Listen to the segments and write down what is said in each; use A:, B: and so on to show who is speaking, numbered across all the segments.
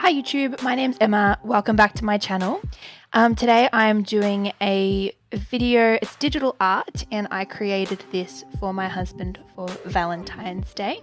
A: Hi YouTube, my name's Emma. Welcome back to my channel. Today I'm doing a video, it's digital art, and I created this for my husband for Valentine's Day.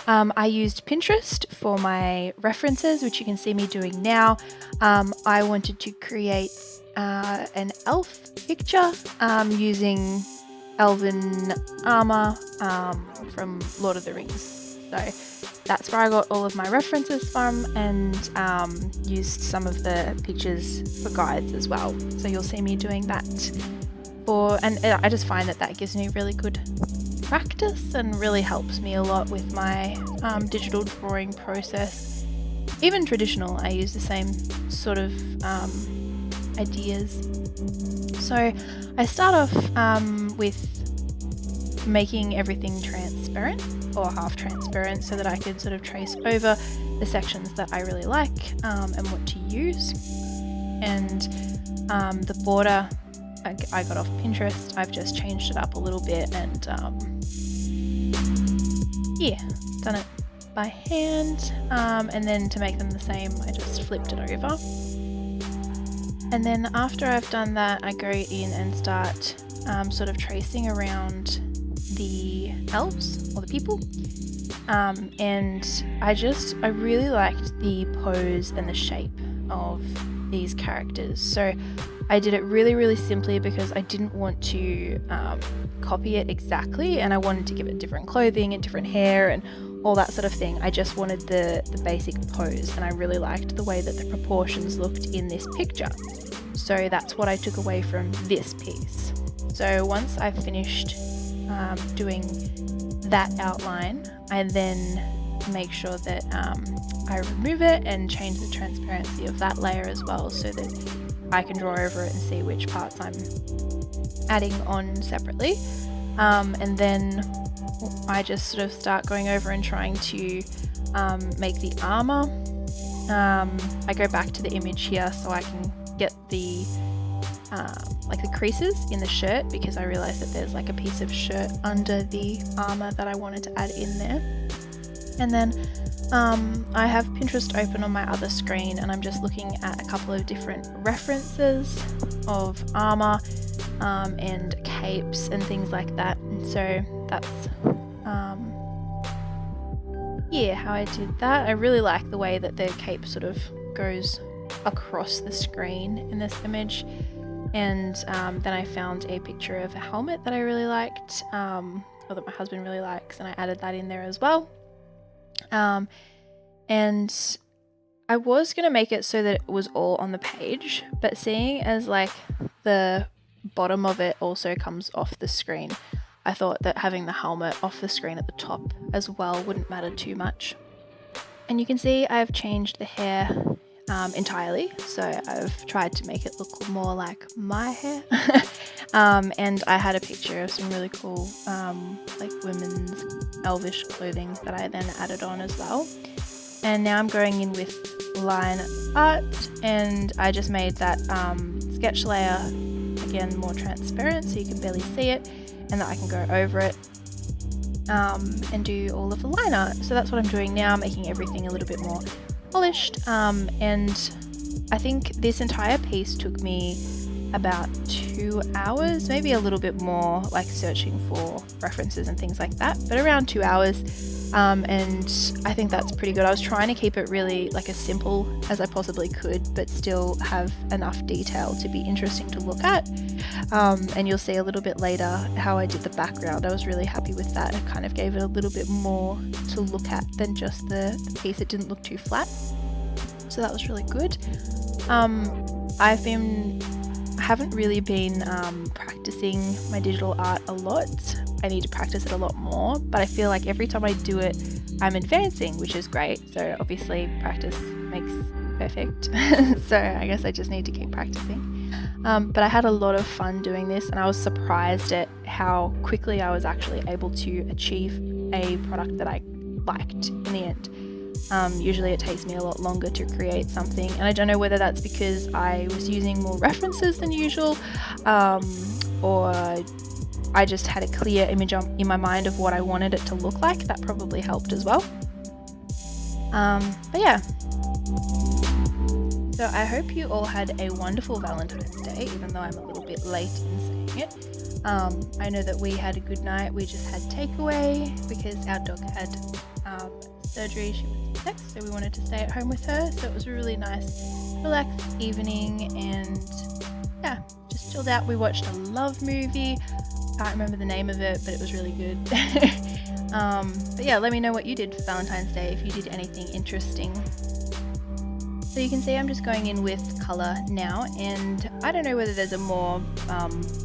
A: I used Pinterest for my references, which you can see me doing now. I wanted to create an elf picture using elven armor from Lord of the Rings. So that's where I got all of my references from, and used some of the pictures for guides as well. So you'll see me doing that and I just find that gives me really good practice and really helps me a lot with my digital drawing process. Even traditional, I use the same sort of ideas. So I start off with making everything transparent or half transparent so that I could sort of trace over the sections that I really like and want to use. And the border I got off Pinterest. I've just changed it up a little bit and yeah, done it by hand, and then to make them the same I just flipped it over. And then after I've done that, I go in and start sort of tracing around the elves or the people, and I really liked the pose and the shape of these characters, so I did it really simply because I didn't want to copy it exactly, and I wanted to give it different clothing and different hair and all that sort of thing. I just wanted the basic pose, and I really liked the way that the proportions looked in this picture, so that's what I took away from this piece. So once I've finished doing that outline, I then make sure that I remove it and change the transparency of that layer as well, so that I can draw over it and see which parts I'm adding on separately. And then I just sort of start going over and trying to make the armor. I go back to the image here so I can get the like the creases in the shirt, because I realized that there's like a piece of shirt under the armor that I wanted to add in there. And then I have Pinterest open on my other screen, and I'm just looking at a couple of different references of armor and capes and things like that. And so that's yeah, how I did that. I really like the way that the cape sort of goes across the screen in this image. And then I found a picture of a helmet that I really liked, or that my husband really likes, and I added that in there as well. And I was going to make it so that it was all on the page, but seeing as like the bottom of it also comes off the screen, I thought that having the helmet off the screen at the top as well wouldn't matter too much. And you can see I've changed the hair entirely, so I've tried to make it look more like my hair. And I had a picture of some really cool like women's elvish clothing that I then added on as well. And now I'm going in with line art, and I just made that sketch layer again more transparent so you can barely see it, and that I can go over it and do all of the line art. So that's what I'm doing now, making everything a little bit more polished, and I think this entire piece took me about 2 hours, maybe a little bit more, like searching for references and things like that, but around 2 hours. And I think that's pretty good. I was trying to keep it really like as simple as I possibly could, but still have enough detail to be interesting to look at. And you'll see a little bit later how I did the background. I was really happy with that. It kind of gave it a little bit more to look at than just the piece. It didn't look too flat, so that was really good. I haven't really been practicing my digital art a lot. I need to practice it a lot more, but I feel like every time I do it, I'm advancing, which is great. So obviously practice makes perfect. So I guess I just need to keep practicing. But I had a lot of fun doing this, and I was surprised at how quickly I was actually able to achieve a product that I liked in the end. Usually it takes me a lot longer to create something, and I don't know whether that's because I was using more references than usual, or I just had a clear image in my mind of what I wanted it to look like. That probably helped as well. But yeah. So I hope you all had a wonderful Valentine's Day, even though I'm a little bit late in saying it. I know that we had a good night. We just had takeaway because our dog had surgery. She was sick, so we wanted to stay at home with her. So it was a really nice, relaxed evening, and yeah, just chilled out. We watched a love movie. Can't remember the name of it, but it was really good. But yeah, let me know what you did for Valentine's Day, if you did anything interesting. So you can see I'm just going in with colour now, and I don't know whether there's a more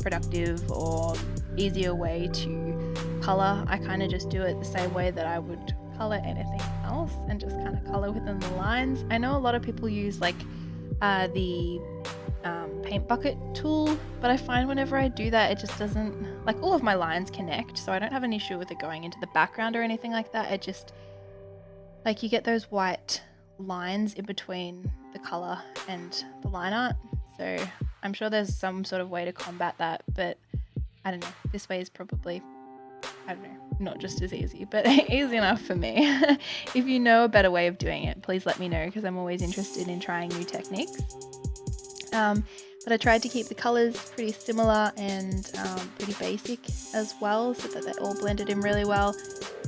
A: productive or easier way to colour. I kind of just do it the same way that I would colour anything else, and just kind of colour within the lines. I know a lot of people use like the paint bucket tool, but I find whenever I do that, it just doesn't, like, all of my lines connect, so I don't have an issue with it going into the background or anything like that. It just, like, you get those white lines in between the color and the line art, so I'm sure there's some sort of way to combat that, but I don't know, this way is probably, I don't know, not just as easy, but easy enough for me. If you know a better way of doing it, please let me know, because I'm always interested in trying new techniques. But I tried to keep the colors pretty similar and pretty basic as well, so that they're all blended in really well.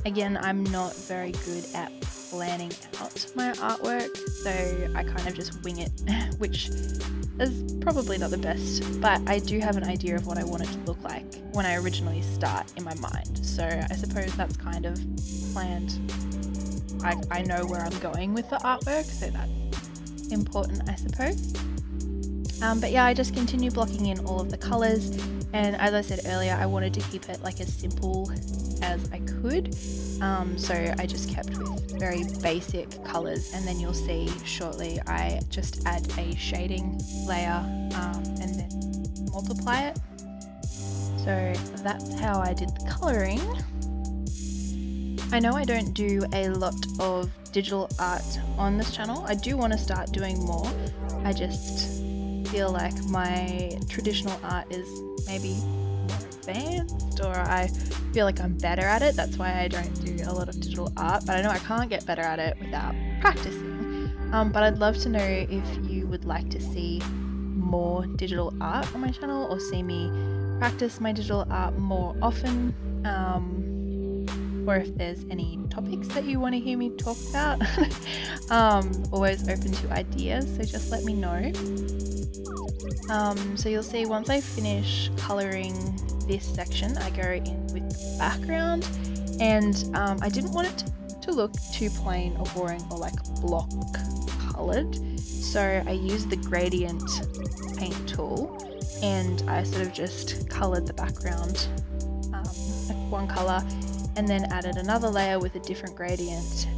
A: Again, I'm not very good at planning out my artwork, so I kind of just wing it, which is probably not the best, but I do have an idea of what I want it to look like when I originally start in my mind, so I suppose that's kind of planned. I know where I'm going with the artwork, so that's important, I suppose. But yeah, I just continue blocking in all of the colors, and as I said earlier, I wanted to keep it like as simple as I could, so I just kept with very basic colors, and then you'll see shortly I just add a shading layer and then multiply it. So that's how I did the coloring. I know I don't do a lot of digital art on this channel. I do want to start doing more. I just feel like my traditional art is maybe more advanced, or I feel like I'm better at it. That's why I don't do a lot of digital art, but I know I can't get better at it without practicing. But I'd love to know if you would like to see more digital art on my channel, or see me practice my digital art more often, or if there's any topics that you want to hear me talk about. Always open to ideas, so just let me know. So you'll see once I finish colouring this section, I go in with the background, and I didn't want it to look too plain or boring or like block coloured, so I used the gradient paint tool, and I sort of just coloured the background like one colour, and then added another layer with a different gradient,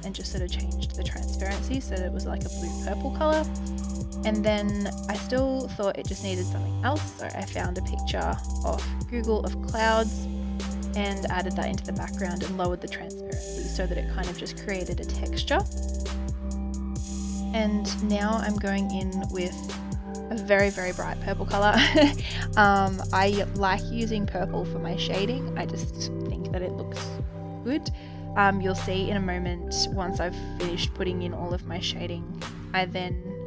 A: and just sort of changed the transparency so that it was like a blue-purple colour. And then I still thought it just needed something else, so I found a picture off Google of clouds and added that into the background and lowered the transparency so that it kind of just created a texture. And now I'm going in with a very, very bright purple colour. I like using purple for my shading. I just think that it looks good. You'll see in a moment, once I've finished putting in all of my shading, I then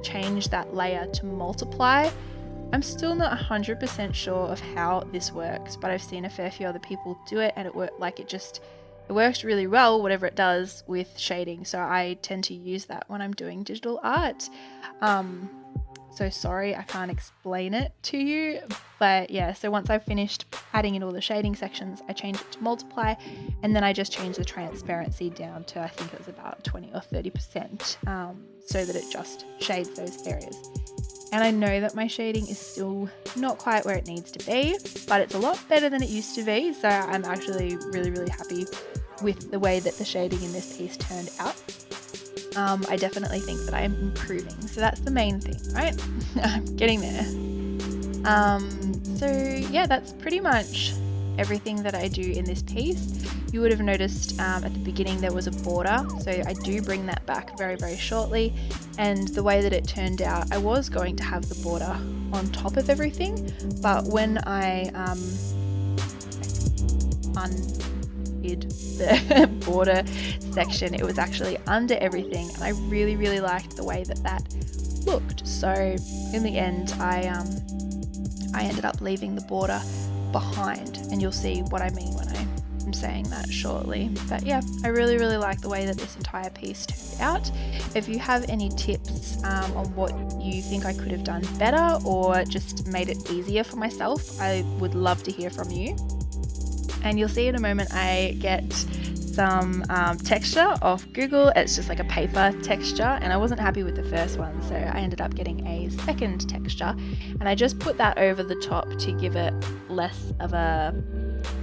A: change that layer to multiply. I'm still not 100% sure of how this works, but I've seen a fair few other people do it, and it works really well, whatever it does with shading, so I tend to use that when I'm doing digital art. So sorry I can't explain it to you, but yeah, so once I've finished adding in all the shading sections, I change it to multiply, and then I just change the transparency down to, I think it was about 20 or 30%, so that it just shades those areas. And I know that my shading is still not quite where it needs to be, but it's a lot better than it used to be, so I'm actually really, really happy with the way that the shading in this piece turned out. I definitely think that I am improving, so that's the main thing, right? I'm getting there. So yeah, that's pretty much everything that I do in this piece. You would have noticed at the beginning there was a border, so I do bring that back very, very shortly, and the way that it turned out, I was going to have the border on top of everything, but when I undid hid the border section. It was actually under everything, and I really liked the way that looked. So in the end, I ended up leaving the border behind, and you'll see what I mean when I'm saying that shortly. But yeah, I really like the way that this entire piece turned out. If you have any tips on what you think I could have done better or just made it easier for myself, I would love to hear from you. And you'll see in a moment I get some texture off Google. It's just like a paper texture, and I wasn't happy with the first one, so I ended up getting a second texture, and I just put that over the top to give it less of a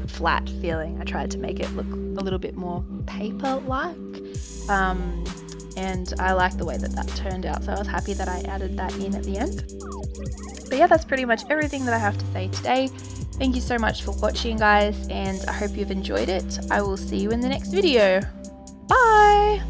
A: flat feeling. I tried to make it look a little bit more paper-like, and I like the way that turned out, so I was happy that I added that in at the end. But yeah, that's pretty much everything that I have to say today. Thank you so much for watching, guys, and I hope you've enjoyed it. I will see you in the next video. Bye!